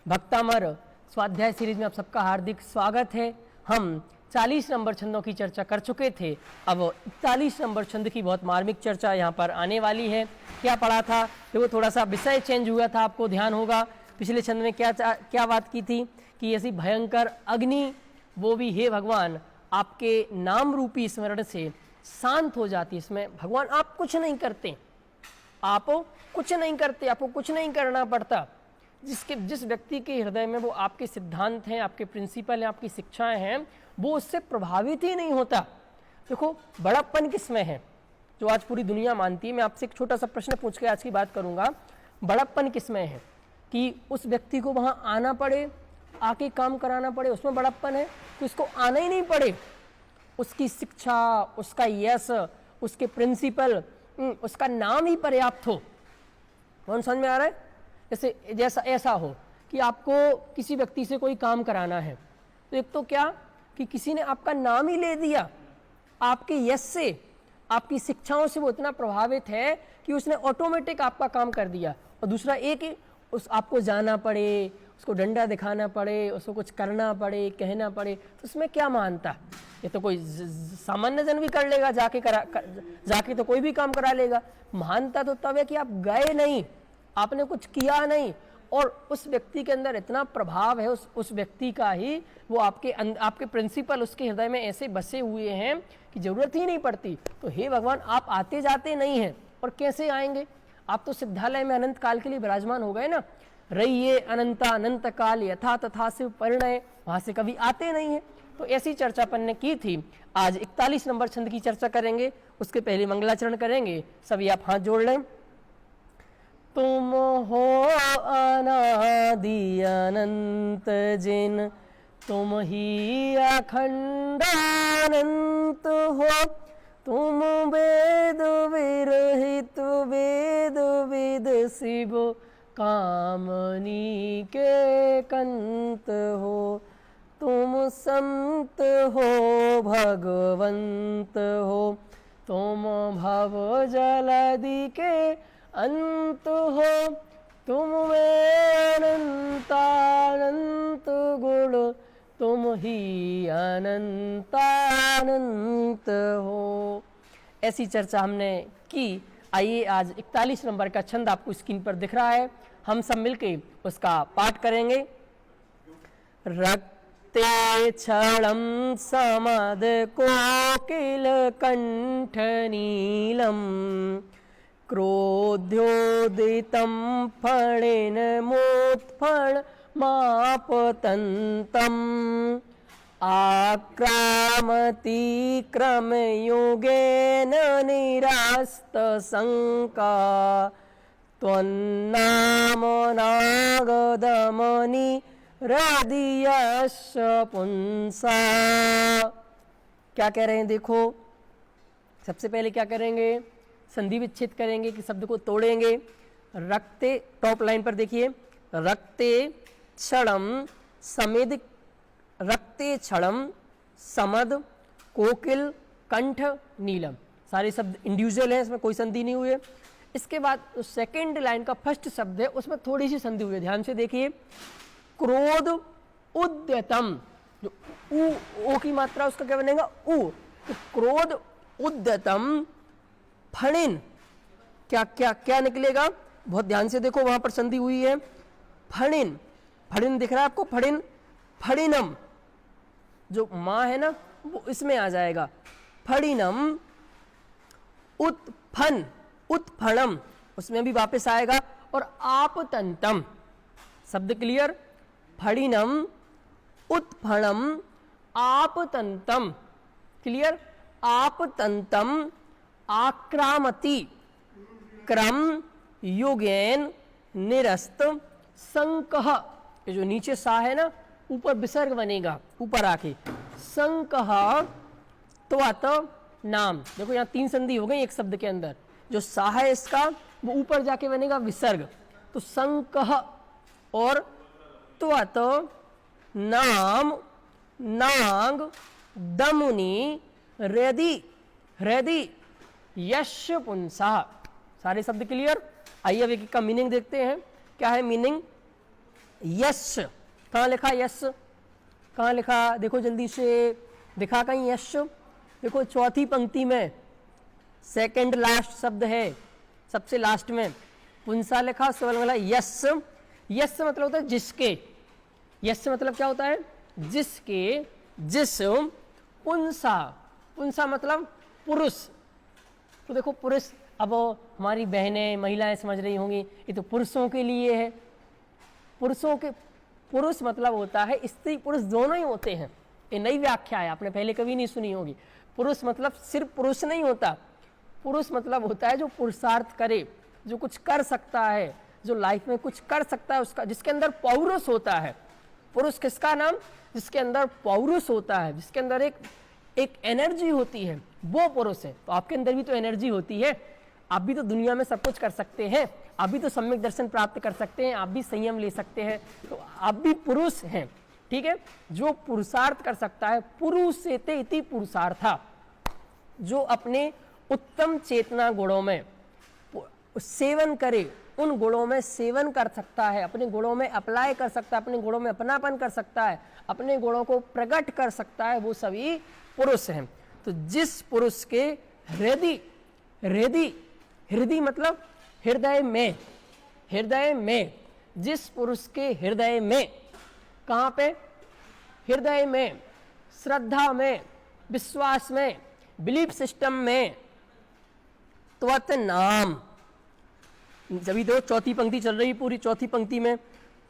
भक्तामर स्वाध्याय सीरीज में आप सबका हार्दिक स्वागत है। हम 40 नंबर छंदों की चर्चा कर चुके थे। अब 41 नंबर छंद की बहुत मार्मिक चर्चा यहाँ पर आने वाली है। क्या पढ़ा था, देखो थोड़ा सा विषय चेंज हुआ था, आपको ध्यान होगा। पिछले छंद में क्या बात की थी कि ऐसी भयंकर अग्नि वो भी हे भगवान आपके नाम रूपी स्मरण से शांत हो जाती है। इसमें भगवान आप कुछ नहीं करते, आप कुछ नहीं करते, आपको कुछ नहीं करना पड़ता। जिस व्यक्ति के हृदय में वो आपके सिद्धांत हैं, आपके प्रिंसिपल हैं, आपकी शिक्षाएं हैं, वो उससे प्रभावित ही नहीं होता। देखो बड़प्पन किसमें है, जो आज पूरी दुनिया मानती है। मैं आपसे एक छोटा सा प्रश्न पूछ के आज की बात करूंगा। बड़प्पन किसमें है कि उस व्यक्ति को वहां आना पड़े, आके काम कराना पड़े, उसमें बड़प्पन है। तो इसको आना ही नहीं पड़े, उसकी शिक्षा, उसका यश, उसके प्रिंसिपल, उसका नाम ही पर्याप्त हो। कौन समझ में आ रहा है? जैसा ऐसा हो कि आपको किसी व्यक्ति से कोई काम कराना है, तो एक तो क्या कि किसी ने आपका नाम ही ले दिया, आपके यश से, आपकी शिक्षाओं से वो इतना प्रभावित है कि उसने ऑटोमेटिक आपका काम कर दिया। और दूसरा एक उस आपको जाना पड़े, उसको डंडा दिखाना पड़े, उसको कुछ करना पड़े, कहना पड़े, तो उसमें क्या महानता? ये तो कोई सामान्य जन भी कर लेगा, जाके तो कोई भी काम करा लेगा। महानता तो तब है कि आप गए नहीं, आपने कुछ किया नहीं, और उस व्यक्ति के अंदर इतना प्रभाव है उस व्यक्ति का ही, वो आपके प्रिंसिपल उसके हृदय में ऐसे बसे हुए हैं कि जरूरत ही नहीं पड़ती। तो हे भगवान आप आते जाते नहीं हैं, और कैसे आएंगे? आप तो सिद्धालय में अनंत काल के लिए विराजमान हो गए ना। रहिए अनंता अनंत काल यथा तथा शिव परिणय, वहां से कभी आते नहीं है। तो ऐसी चर्चा अपन ने की थी। आज 41 नंबर छंद की चर्चा करेंगे, उसके पहले मंगलाचरण करेंगे। सभी आप हाथ जोड़ लें। तुम हो अनादि अनंत जिन, तुम ही अखंडानंत हो। तुम वेद विरहित वेद वेद शिव कामनी के कंत हो। तुम संत हो भगवंत हो, तुम भव जलधि के अंत हो। तुम अनंतानंत गुण, तुम ही अनंतानंत हो। ऐसी चर्चा हमने की। आइए आज 41 नंबर का छंद आपको स्क्रीन पर दिख रहा है, हम सब मिलके उसका पाठ करेंगे। रक्ते क्षणं समद कोकिल कंठ नीलम, क्रोध्योदितं फणेन मोत्फण मापतन्तम्, आक्रामति क्रमयोगेन निरास्तशङ्का, त्वन्नामनागदमनि हृदयस्य पुंसा। क्या कह रहे हैं? देखो सबसे पहले क्या करेंगे, संधि विच्छेद करेंगे कि शब्द को तोड़ेंगे। रक्ते, टॉप लाइन पर देखिए, रक्ते क्षणम समेद, रक्ते क्षणम समद कोकिल कंठ नीलम, सारे शब्द इंडिविजुअल हैं, इसमें कोई संधि नहीं हुई है। इसके बाद सेकेंड लाइन का फर्स्ट शब्द है, उसमें थोड़ी सी संधि हुई है, ध्यान से देखिए। क्रोध उद्यतम, जो ओ की मात्रा उसका क्या बनेगा? उ। तो क्रोध उद्यतम फणिन, क्या क्या क्या निकलेगा? बहुत ध्यान से देखो, वहां पर संधि हुई है। फणिन, फणिन दिख रहा है आपको? फणिन, फणिनम, जो मां है ना वो इसमें आ जाएगा। फणिनम उत्फन, उत्फणम उसमें भी वापस आएगा। और आपतंतम, शब्द क्लियर? फणिनम उत्फणम आपतंतम, क्लियर? आपतंतम आक्रामति क्रम योगेन निरस्त संकह, ये जो नीचे सा है ना, ऊपर विसर्ग बनेगा ऊपर आके, संकह त्वत नाम। देखो यहाँ 3 संधि हो गई एक शब्द के अंदर, जो सा है इसका वो ऊपर जाके बनेगा विसर्ग। तो संकह और त्वत नाम नांग दमुनि हृदि हृदि यश पुंसा, सारे शब्द क्लियर? आइए अब एक का मीनिंग देखते हैं। क्या है मीनिंग? यश, कहाँ लिखा यश, कहाँ लिखा, देखो जल्दी से दिखा कहीं यश, देखो चौथी पंक्ति में सेकंड लास्ट शब्द है, सबसे लास्ट में पुंसा लिखा, उसके बाद बोला यश। यश मतलब होता है जिसके, यश मतलब क्या होता है, जिसके, जिस, पुंसा, पुंसा मतलब पुरुष। तो देखो पुरुष, अब हमारी बहनें महिलाएं समझ रही होंगी ये तो पुरुषों के लिए है, पुरुषों के, पुरुष मतलब होता है स्त्री पुरुष दोनों ही होते हैं, ये नई व्याख्या है, आपने पहले कभी नहीं सुनी होगी। पुरुष मतलब सिर्फ पुरुष नहीं होता, पुरुष मतलब होता है जो पुरुषार्थ करे, जो कुछ कर सकता है, जो लाइफ में कुछ कर सकता है, उसका, जिसके अंदर पौरुष होता है। पुरुष किसका नाम, जिसके अंदर पौरुष होता है, जिसके अंदर एक एनर्जी होती है, वो पुरुष है। तो आपके अंदर भी तो एनर्जी होती है, आप भी तो दुनिया में सब कुछ कर सकते हैं, आप भी तो सम्यक दर्शन प्राप्त कर सकते हैं, आप भी संयम ले सकते हैं, तो आप भी पुरुष हैं, ठीक है। जो पुरुषार्थ कर सकता है, पुरुषेते इति पुरुषार्था, जो अपने उत्तम चेतना गुणों में सेवन करे, उन गुणों में सेवन कर सकता है, अपने गुणों में अप्लाई कर सकता है, अपने गुणों में अपनापन कर सकता है, अपने गुणों को प्रकट कर सकता है, वो सभी पुरुष हैं। तो जिस पुरुष के हृदय, हृदय, हृदय मतलब हृदय में, हृदय में, जिस पुरुष के हृदय में, कहाँ पे, हृदय में, श्रद्धा में, विश्वास में, बिलीफ सिस्टम में, त्वत नाम, जब दो चौथी पंक्ति चल रही, पूरी चौथी पंक्ति में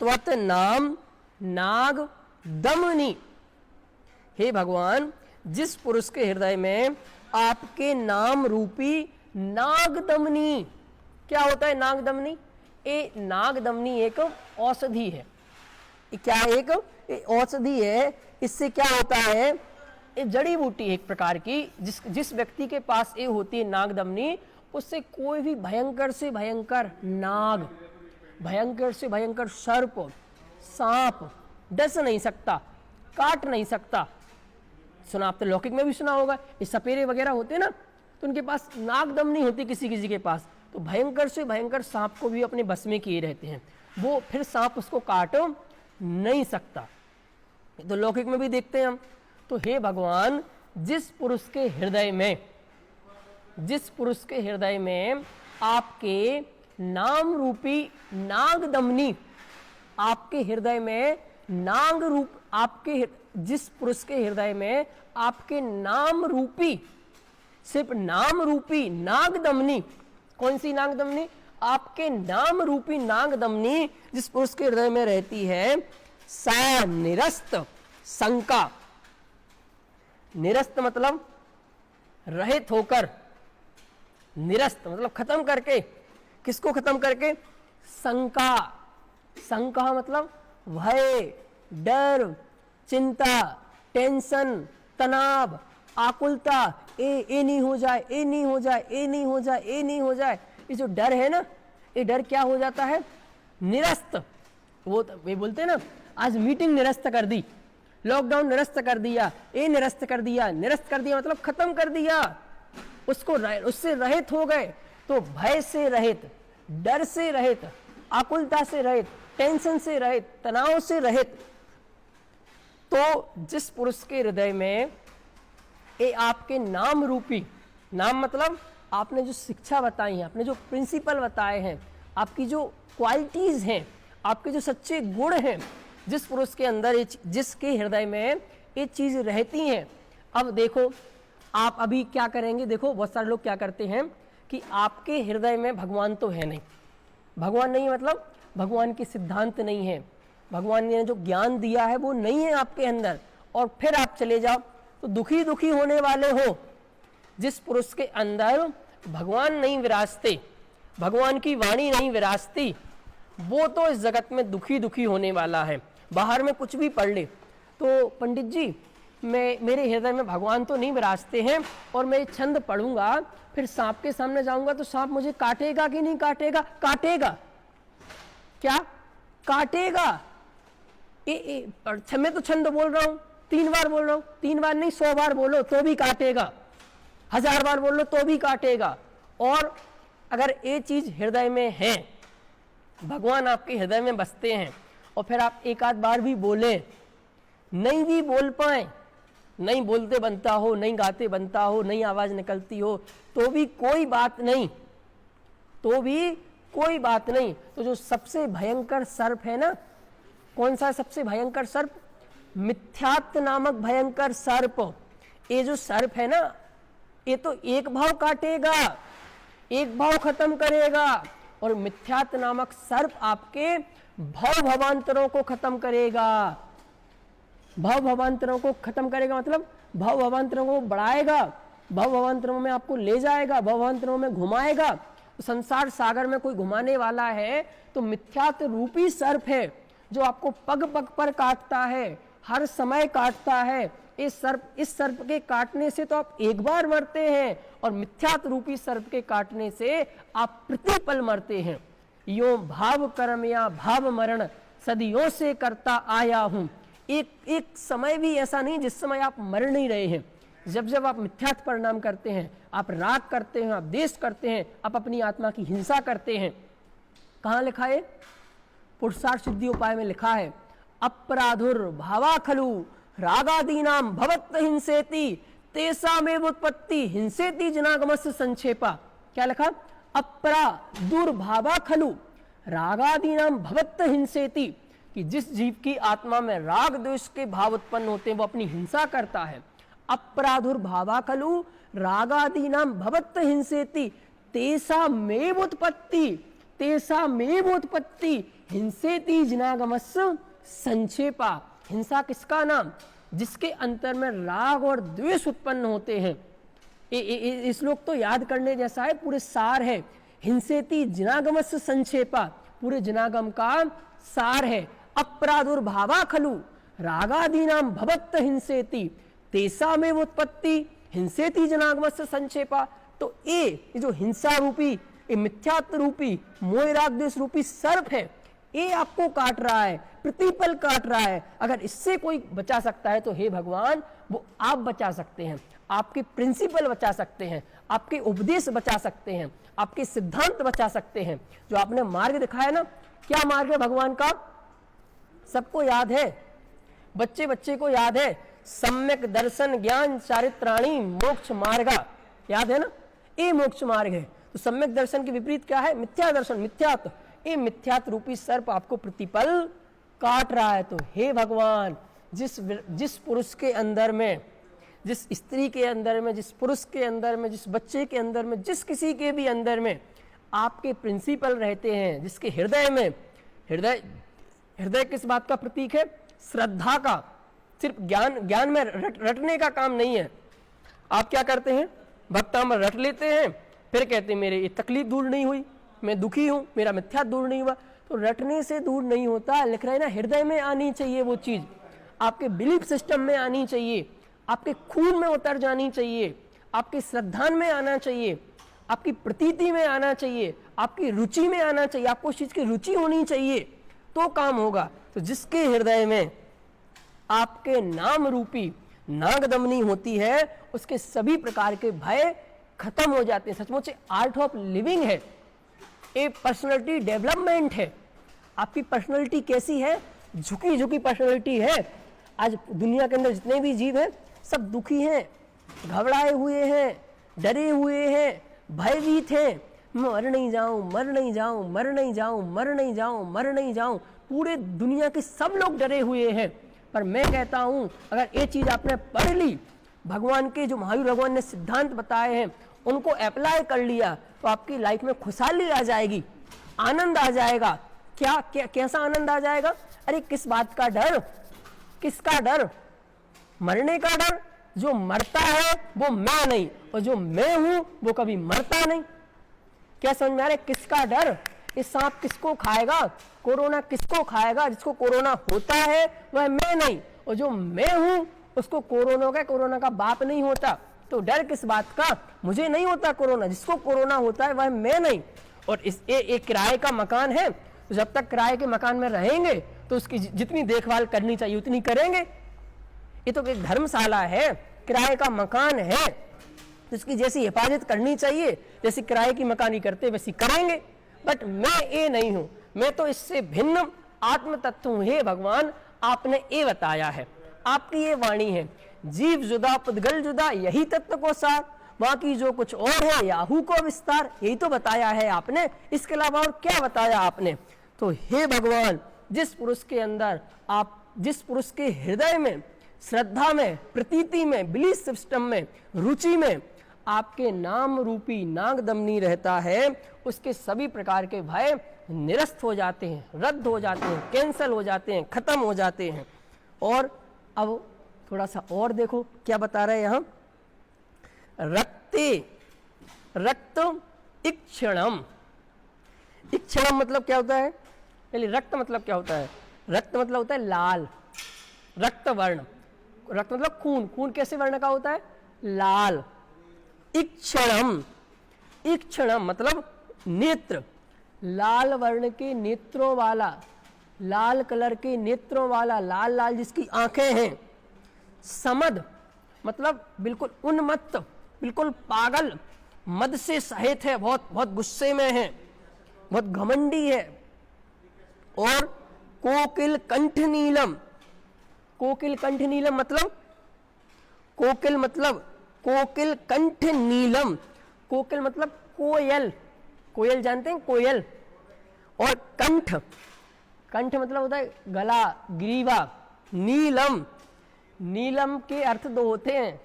त्वत नाम नाग दमनी, हे भगवान जिस पुरुष के हृदय में आपके नाम रूपी नागदमनी, क्या होता है नागदमनी, ये नागदमनी एक औषधि है, क्या एक औषधि है, इससे क्या होता है, ये जड़ी बूटी एक प्रकार की, जिस व्यक्ति के पास ये होती है नागदमनी, उससे कोई भी भयंकर से भयंकर नाग, भयंकर से भयंकर सर्प, सांप डस नहीं सकता, काट नहीं सकता। सुना आप तो लौकिक में भी सुना होगा, ये सपेरे वगैरह होते ना, तो उनके पास नागदम नहीं होती किसी किसी के पास, तो भयंकर से भयंकर सांप को भी अपने बस में किए रहते हैं, वो फिर सांप उसको काट नहीं सकता। तो लौकिक में भी देखते हैं हम। तो हे भगवान जिस पुरुष के हृदय में, जिस पुरुष के हृदय में आपके नाम रूपी नागदमनी, आपके हृदय में नाग रूप, आपके जिस पुरुष के हृदय में आपके नाम रूपी, सिर्फ नाम रूपी नागदमनी, कौन सी नागदमनी, आपके नाम रूपी नागदमनी जिस पुरुष के हृदय में रहती है, सा निरस्त शंका, निरस्त मतलब रहित होकर, निरस्त मतलब खत्म करके, किसको खत्म करके, शंका, शंका मतलब भय, डर, चिंता, टेंशन, तनाव, आकुलता, ये नहीं हो जाए, ये नहीं हो जाए, ये नहीं हो जाए, ये नहीं हो जाए, ये जो डर है ना, ये डर क्या हो जाता है, निरस्त। वो वे बोलते हैं ना, आज मीटिंग निरस्त कर दी, लॉकडाउन निरस्त कर दिया, ये निरस्त कर दिया, निरस्त कर दिया मतलब खत्म कर दिया उसको, उससे रहित हो गए। तो भय से रहित, डर से रहित, आकुलता से रहित, टेंशन से रहित, तनाव से रहित। तो जिस पुरुष के हृदय में ये आपके नाम रूपी, नाम मतलब आपने जो शिक्षा बताई है, आपने जो प्रिंसिपल बताए हैं, आपकी जो क्वालिटीज हैं, आपके जो सच्चे गुण हैं, जिस पुरुष के अंदर, जिसके हृदय में ये चीज रहती हैं। अब देखो आप अभी क्या करेंगे, देखो बहुत सारे लोग क्या करते हैं कि आपके हृदय में भगवान तो है नहीं, भगवान नहीं मतलब भगवान के सिद्धांत नहीं है, भगवान ने जो ज्ञान दिया है वो नहीं है आपके अंदर, और फिर आप चले जाओ तो दुखी दुखी होने वाले हो। जिस पुरुष के अंदर भगवान नहीं विराजते, भगवान की वाणी नहीं विराजती, वो तो इस जगत में दुखी दुखी होने वाला है। बाहर में कुछ भी पढ़ ले तो पंडित जी मेरे हृदय में भगवान तो नहीं विराजते हैं, और मैं छंद पढ़ूंगा, फिर सांप के सामने जाऊंगा तो सांप मुझे काटेगा कि नहीं काटेगा, काटेगा, क्या काटेगा। मैं तो छंद बोल रहा हूं, 3 बार बोल रहा हूं, 3 बार नहीं 100 बार बोलो तो भी काटेगा, 1000 बार बोल लो तो भी काटेगा। और अगर ये चीज हृदय में है, भगवान आपके हृदय में बसते हैं, और फिर आप एक आध बार भी बोले, नहीं भी बोल पाए, नहीं बोलते बनता हो, नहीं गाते बनता हो, नहीं आवाज निकलती हो, तो भी कोई बात नहीं, तो भी कोई बात नहीं। तो जो सबसे भयंकर सर्प है ना, कौन सा सबसे भयंकर सर्प? मिथ्यात्व नामक भयंकर सर्प। ये जो सर्प है ना, ये तो एक भाव काटेगा, एक भाव खत्म करेगा, और मिथ्यात्व नामक सर्प आपके भव भवांतरों को खत्म करेगा। भव भवांतरों को खत्म करेगा मतलब भव भवांतरों को बढ़ाएगा, भव भवांतरों में आपको ले जाएगा, भव भवांतरों में घुमाएगा। तो संसार सागर में कोई घुमाने वाला है तो मिथ्यात्व रूपी सर्प है, जो आपको पग पग पर काटता है, हर समय काटता है। इस सर्प के काटने से तो आप एक बार मरते हैं, और मिथ्यात्व रूपी सर्प के काटने से आप प्रतिपल मरते हैं। यो भाव कर्म या भाव मरण सदियों से करता आया हूं। एक समय भी ऐसा नहीं जिस समय आप मर नहीं रहे हैं। जब जब आप मिथ्यात्व परिणाम करते हैं, आप राग करते हैं, आप द्वेष करते हैं, आप अपनी आत्मा की हिंसा करते हैं। कहाँ लिखा है? पुरुषार्थ सिद्धि उपाय में लिखा है, अपराधुर भावा खलु रागादीनाम भवत हिंसेति तेषामेव उत्पत्ति हिंसेति जनागमस्य संक्षेपा। क्या लिखा? अपराधुर्भावा खलु रागादीनाम भवत हिंसेति, कि जिस जीव की आत्मा में राग द्वेष के भाव उत्पन्न होते हैं वो अपनी हिंसा करता है। अपराधुर्भावा खलु रागादीनाम भवत हिंसेति तेषामेव उत्पत्ति हिंसेति जनागमस्य संक्षेपा। हिंसा किसका नाम? जिसके अंतर में राग और द्वेष उत्पन्न होते हैं। इस श्लोक तो याद करने जैसा है, पूरे सार है। हिंसेति जनागमस्य संक्षेपा, पूरे जनागम का सार है। अपराधुर्भावा खलु रागादीनाम भवत हिंसेति तेषामेव उत्पत्ति हिंसेति जनागमस्य संक्षेपा। तो ये जो हिंसा रूपी, ये मिथ्यात्व रूपी, मोह राग द्वेष रूपी सर्प है, ये आपको काट रहा है, प्रतिपल काट रहा है। अगर इससे कोई बचा सकता है तो हे भगवान, वो आप बचा सकते हैं, आपके प्रिंसिपल बचा सकते हैं, आपके उपदेश बचा सकते हैं, आपके सिद्धांत बचा सकते हैं। जो आपने मार्ग दिखाया ना, क्या मार्ग है भगवान का? सबको याद है, बच्चे बच्चे को याद है, सम्यक दर्शन ज्ञान चारित्राणी मोक्ष मार्गा, याद है ना? ये मोक्ष मार्ग है। तो सम्यक दर्शन के विपरीत क्या है? मिथ्या दर्शन, मिथ्यात्व। ये मिथ्यात्व रूपी सर्प आपको प्रतिपल काट रहा है। तो हे भगवान, जिस पुरुष के अंदर में, जिस स्त्री के अंदर में, जिस पुरुष के अंदर में, जिस बच्चे के अंदर में, जिस किसी के भी अंदर में आपके प्रिंसिपल रहते हैं, जिसके हृदय में, हृदय किस बात का प्रतीक है? श्रद्धा का। सिर्फ ज्ञान में रटने का काम नहीं है। आप क्या करते हैं? भक्तामृत रट लेते हैं, फिर कहते हैं मेरे ये तकलीफ दूर नहीं हुई, मैं दुखी हूं, मेरा मिथ्या दूर नहीं हुआ। तो रटने से दूर नहीं होता, लिख रहा है ना, हृदय में आनी चाहिए वो चीज, आपके बिलीफ सिस्टम में आनी चाहिए, आपके खून में उतर जानी चाहिए, आपके श्रद्धान में आना चाहिए, आपकी प्रतीति में आना चाहिए, आपकी रुचि में आना चाहिए, आपको उस चीज की रुचि होनी चाहिए, तो काम होगा। तो जिसके हृदय में आपके नाम रूपी नागदमनी होती है, उसके सभी प्रकार के भय खत्म हो जाते हैं। सचमुच आर्ट ऑफ लिविंग है, ये पर्सनैलिटी डेवलपमेंट है। आपकी पर्सनैलिटी कैसी है? झुकी झुकी पर्सनैलिटी है। आज दुनिया के अंदर जितने भी जीव हैं सब दुखी हैं, घबराए हुए हैं, डरे हुए हैं, भयभीत हैं। मर नहीं जाऊं, मर नहीं जाऊं, मर नहीं जाऊं, मर नहीं जाऊं, मर नहीं जाऊं। पूरे दुनिया के सब लोग डरे हुए हैं। पर मैं कहता हूं, अगर ये चीज आपने पढ़ ली, भगवान के जो महावीर भगवान ने सिद्धांत बताए हैं उनको अप्लाई कर लिया, तो आपकी लाइफ में खुशहाली आ जाएगी, आनंद आ जाएगा। कैसा आनंद आ जाएगा? अरे किस बात का डर? किसका डर? मरने का डर। जो मरता है वो मैं नहीं, और जो मैं हूं वो कभी मरता नहीं। क्या समझ में आ रहा है? किसका डर? इस सांप किसको खाएगा? कोरोना किसको खाएगा? जिसको कोरोना होता है वह मैं नहीं, और जो मैं हूं उसको कोरोना का बाप नहीं होता। तो डर किस बात का? मुझे नहीं होता कोरोना, जिसको कोरोना होता है वह मैं नहीं। और एक किराए का मकान है, तो जब तक किराए के मकान में रहेंगे तो उसकी जितनी देखभाल करनी चाहिए उतनी करेंगे। ये तो एक धर्मशाला है, किराए का मकान है, तो इसकी जैसी हिफाजत करनी चाहिए, जैसी किराए की मकानी करते वैसी करेंगे। बट मैं ये नहीं हूं, मैं तो इससे भिन्न आत्म तत्व हे भगवान आपने ये बताया है, आपकी ये वाणी है। जीव जुदा पुद्गल जुदा यही तत्व को सार, बाकी जो कुछ और है याहू को विस्तार, यही तो बताया है आपने, इसके अलावा और क्या बताया आपने। तो हे भगवान, जिस पुरुष के अंदर आप, जिस पुरुष के हृदय में, श्रद्धा में, प्रतीति में, बिलीफ सिस्टम में, रुचि में आपके नाम रूपी नागदमनी रहता है, उसके सभी प्रकार के भय निरस्त हो जाते हैं, रद्द हो जाते हैं, कैंसल हो जाते हैं, खत्म हो जाते हैं। और अब थोड़ा सा और देखो क्या बता रहे हैं यहां, रक्ते रक्त इक्षणम। इक्षणम मतलब क्या होता है, पहले रक्त मतलब क्या होता है, रक्त मतलब होता है लाल, रक्त वर्ण, रक्त मतलब खून, खून कैसे वर्ण का होता है, लाल। इक्षणम, इक्षणम मतलब नेत्र, लाल वर्ण के नेत्रों वाला, लाल कलर के नेत्रों वाला, लाल लाल जिसकी आंखें हैं। समद मतलब बिल्कुल उन्मत्त, बिल्कुल पागल, मद से सहित है, बहुत बहुत गुस्से में है, बहुत घमंडी है। और कोकिल कंठ नीलम, कोकिल कंठ नीलम मतलब, कोकिल मतलब कोकिल कंठ नीलम, कोकिल मतलब कोयल, कोयल जानते हैं कोयल। और कंठ, कंठ मतलब होता है गला, ग्रीवा। नीलम, नीलम के अर्थ दो होते हैं,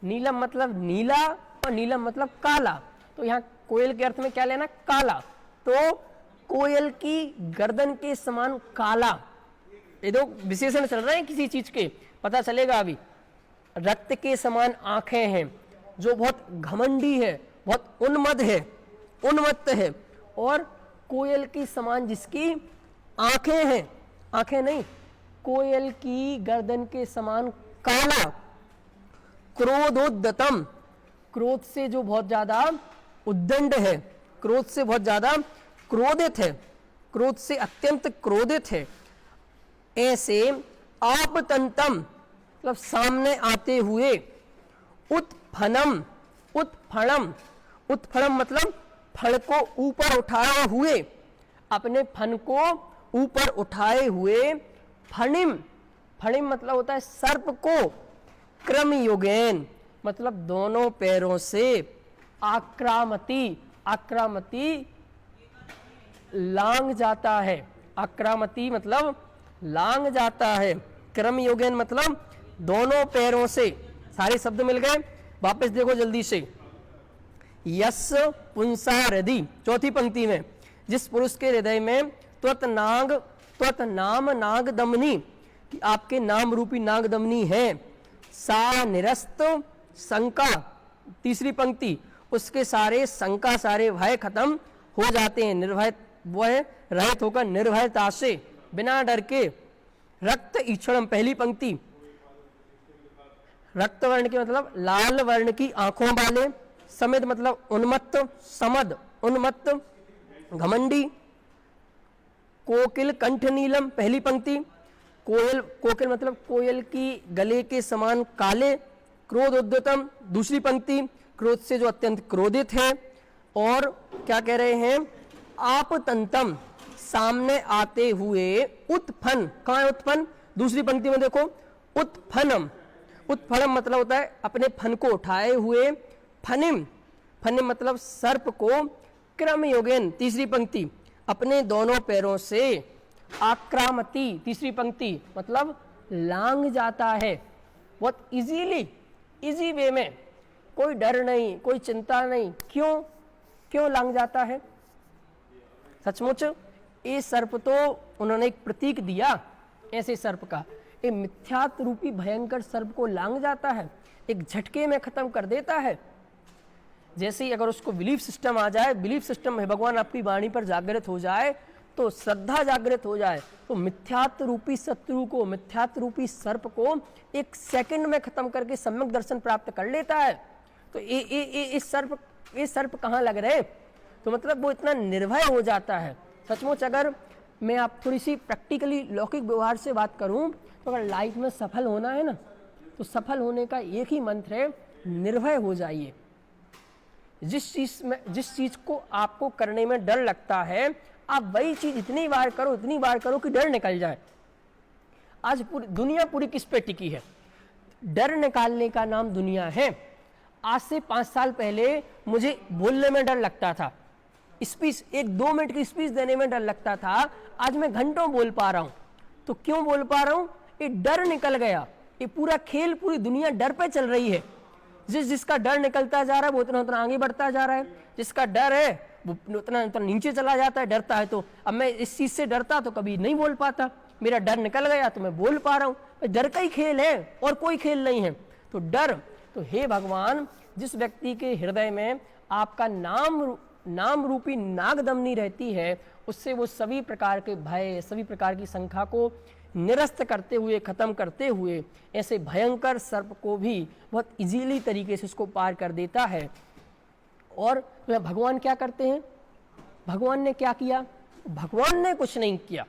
नीलम मतलब नीला और नीलम मतलब काला। तो यहाँ कोयल के अर्थ में क्या लेना, काला। तो कोयल की गर्दन के समान काला, ये दो विशेषण चल रहे हैं किसी चीज के, पता चलेगा अभी। रक्त के समान आंखें हैं, जो बहुत घमंडी है, बहुत उन्मद है, उन्मत्त है। और कोयल की समान जिसकी आंखें हैं, आंखें नहीं, कोयल की गर्दन के समान काला। क्रोधोद्दतम, क्रोध से जो बहुत ज्यादा उद्दंड है, क्रोध से बहुत ज्यादा क्रोधित है, क्रोध से अत्यंत क्रोधित है। ऐसे आपतंतम मतलब सामने आते हुए। उत्फनम, उत्फणम, उत्फणम मतलब फण को ऊपर उठाए हुए, अपने फन को ऊपर उठाए हुए। फणिम, फणिम मतलब होता है सर्प को। क्रम युगेन मतलब दोनों पैरों से। आक्रामती, आक्रामती लांग जाता है, आक्रामती मतलब लांग जाता है। क्रम योगेन मतलब दोनों पैरों से। सारे शब्द मिल गए, वापस देखो जल्दी से। यस पुंसा हृदय, चौथी पंक्ति में, जिस पुरुष के हृदय में त्वत नाग, त्वत नाम नाग दमनी, कि आपके नाम रूपी नाग दमनी है। सा निरस्त शंका, तीसरी पंक्ति, उसके सारे शंका, सारे भय खत्म हो जाते हैं, निर्भय वह रहित होकर निर्भयता से, बिना डर के। रक्त ईक्षणम, पहली पंक्ति, रक्त वर्ण के मतलब लाल वर्ण की आंखों वाले। समिद मतलब उन्मत्त, समद उन्मत्त घमंडी। कोकिल कंठ नीलम, पहली पंक्ति, कोयल, कोकिल मतलब कोयल की गले के समान काले। क्रोध उद्यतम, दूसरी पंक्ति, क्रोध से जो अत्यंत क्रोधित है। और क्या कह रहे हैं, आपतंतम सामने आते हुए। उत्फन, कहाँ है उत्फन, दूसरी पंक्ति में देखो। उत्फनम, उत्फनम मतलब होता है अपने फन को उठाए हुए। फनिम, फनिम मतलब सर्प को। क्रम योगेन, तीसरी पंक्ति, अपने दोनों पैरों से। आक्रामती, तीसरी पंक्ति मतलब लांग जाता है, बहुत इजीली, इजी वे में, कोई डर नहीं, कोई चिंता नहीं। क्यों, क्यों लांग जाता है, सचमुच ये सर्प तो उन्होंने एक प्रतीक दिया ऐसे सर्प का, ये मिथ्यात्व रूपी भयंकर सर्प को लांग जाता है, एक झटके में खत्म कर देता है। जैसे ही अगर उसको बिलीफ सिस्टम आ जाए, बिलीफ सिस्टम है भगवान आपकी वाणी पर जागृत हो जाए, तो श्रद्धा जागृत हो जाए, तो मिथ्यात्व रूपी शत्रु को, मिथ्यात्व रूपी सर्प को एक सेकंड में खत्म करके सम्यक दर्शन प्राप्त कर लेता है। तो ये सर्प कहाँ लग रहे, तो मतलब वो इतना निर्भय हो जाता है। सचमुच अगर मैं आप थोड़ी सी प्रैक्टिकली लौकिक व्यवहार से बात करूं, तो अगर लाइफ में सफल होना है ना, तो सफल होने का एक ही मंत्र है, निर्भय हो जाइए। जिस चीज को आपको करने में डर लगता है, आप वही चीज इतनी बार करो कि डर निकल जाए। आज पूरी दुनिया किस पे टिकी है? डर निकालने का नाम दुनिया है। आज से 5 साल पहले मुझे बोलने में डर लगता था, स्पीच 1-2 मिनट की स्पीच देने में डर लगता था। आज मैं घंटों बोल पा रहा हूं। तो क्यों बोल पा रहा हूं? ये डर निकल गया। ये पूरा खेल, पूरी दुनिया डर पे चल रही है। जिसका डर निकलता जा रहा है वो उतना उतना आगे बढ़ता जा रहा है। जिसका डर है वो उतना उतना नीचे चला जाता है। डरता है तो अब मैं इस चीज से डरता तो कभी नहीं बोल पाता, मेरा डर निकल गया तो मैं बोल पा रहा हूं। डर का ही खेल है और कोई खेल नहीं है। तो डर, तो हे भगवान, जिस व्यक्ति के हृदय में आपका नाम रूपी नागदमनी रहती है, उससे वो सभी प्रकार के भय, सभी प्रकार की शंका को निरस्त करते हुए, खत्म करते हुए, ऐसे भयंकर सर्प को भी बहुत इजीली तरीके से उसको पार कर देता है। और भगवान क्या करते हैं? भगवान ने क्या किया? भगवान ने कुछ नहीं किया।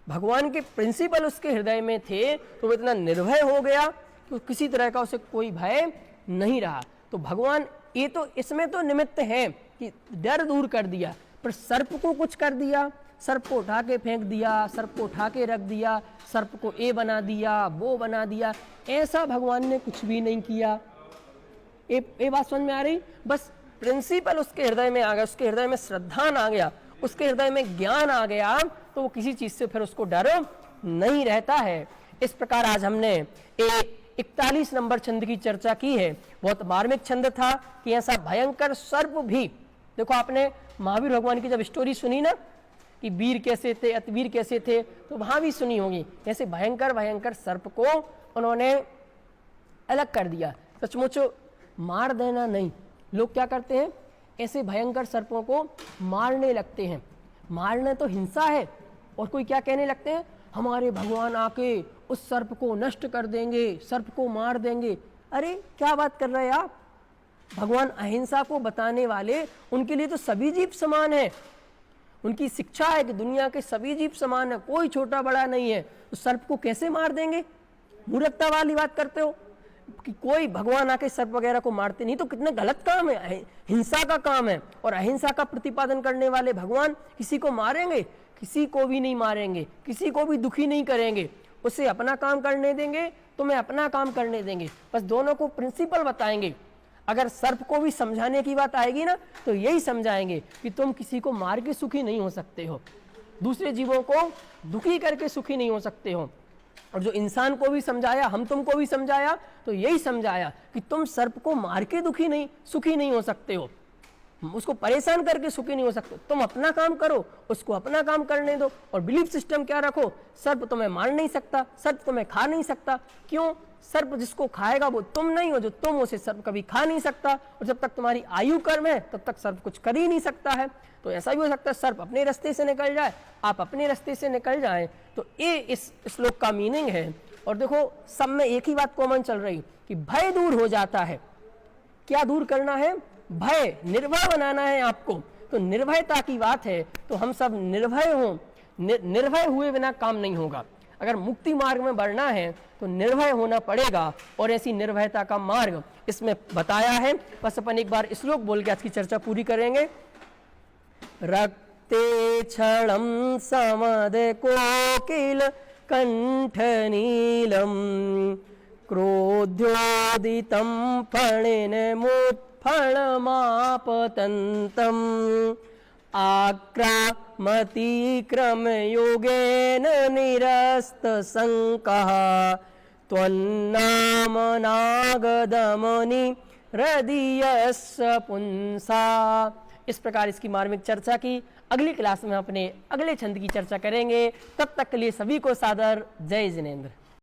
भगवान के प्रिंसिपल उसके हृदय में थे, तो वो इतना निर्भय हो गया कि किसी तरह का उसे कोई भय नहीं रहा। तो भगवान ये तो इसमें तो निमित्त है कि डर दूर कर दिया, पर सर्प को कुछ कर दिया। सर्प को उठा के फेंक दिया, सर्प को उठा के रख दिया, सर्प को ये बना दिया, वो बना दिया। ऐसा भगवान ने कुछ भी नहीं किया। ये बात समझ में आ रही? बस प्रिंसिपल उसके हृदय में आ गया, उसके हृदय में श्रद्धा आ गया, उसके हृदय में ज्ञान आ गया, तो वो किसी चीज से फिर उसको डर नहीं रहता है। इस प्रकार आज हमने 41 नंबर छंद की चर्चा की है। बहुत मार्मिक छंद था कि ऐसा भयंकर सर्प भी, देखो आपने महावीर भगवान की जब स्टोरी सुनी ना कि वीर कैसे थे, अतिवीर कैसे थे, तो वहां भी सुनी होगी। ऐसे भयंकर सर्प को उन्होंने अलग कर दिया। सचमुच मार देना नहीं, लोग क्या करते हैं, ऐसे भयंकर सर्पों को मारने लगते हैं। मारना तो हिंसा है। और कोई क्या कहने लगते हैं, हमारे भगवान आके उस सर्प को नष्ट कर देंगे, सर्प को मार देंगे। अरे क्या बात कर रहे हैं आप? भगवान अहिंसा को बताने वाले, उनके लिए तो सभी जीव समान है। उनकी शिक्षा है कि दुनिया के सभी जीव समान है, कोई छोटा बड़ा नहीं है। तो सर्प को कैसे मार देंगे? मूर्खता वाली बात करते हो कि कोई भगवान आके सर्प वगैरह को मारते नहीं, तो कितना गलत काम है, हिंसा का काम है। और अहिंसा का प्रतिपादन करने वाले भगवान किसी को मारेंगे? किसी को भी नहीं मारेंगे, किसी को भी दुखी नहीं करेंगे। उसे अपना काम करने देंगे, तुम्हें अपना काम करने देंगे। बस दोनों को प्रिंसिपल बताएंगे। अगर सर्प को भी समझाने की बात आएगी ना, तो यही समझाएंगे कि तुम किसी को मार के सुखी नहीं हो सकते हो, दूसरे जीवों को दुखी करके सुखी नहीं हो सकते हो। और जो इंसान को भी समझाया, हम तुमको भी समझाया, तो यही समझाया कि तुम सर्प को मार के सुखी नहीं हो सकते हो, उसको परेशान करके सुखी नहीं हो सकते। तुम अपना काम करो, उसको अपना काम करने दो। और बिलीफ सिस्टम क्या रखो, सर्प तुम्हें मार नहीं सकता, सर्प तुम्हें खा नहीं सकता। क्यों? सर्प जिसको खाएगा वो तुम नहीं हो, जो तुम उसे सर्प कभी खा नहीं सकता। और जब तक तुम्हारी आयु कर्म है तब तक सर्प कुछ कर ही नहीं सकता है। तो ऐसा भी हो सकता है सर्प अपने रास्ते से निकल जाए, आप अपने रास्ते से निकल जाए। तो ये इस श्लोक का मीनिंग है। और देखो सब में एक ही बात कॉमन चल रही कि भय दूर हो जाता है। क्या दूर करना है? भय, निर्भय बनाना है आपको। तो निर्भयता की बात है, तो हम सब निर्भय हों। निर्भय हुए बिना काम नहीं होगा। अगर मुक्ति मार्ग में बढ़ना है तो निर्भय होना पड़ेगा। और ऐसी निर्भयता का मार्ग इसमें बताया है। बस अपन एक बार श्लोक बोल के आज की चर्चा पूरी करेंगे। रक्ते क्षणं समद कोकिल कंठ नीलम क्रोध्योदितं फणिनमुत्फणमापतन्तम् आक्रामतिक्रमयोगेन निरस्तशङ्कः त्वन्नामनागदमनि हृदयस्य पुंसा। इस प्रकार इसकी मार्मिक चर्चा की। अगली क्लास में अपने अगले छंद की चर्चा करेंगे। तब तक के लिए सभी को सादर जय जिनेंद्र।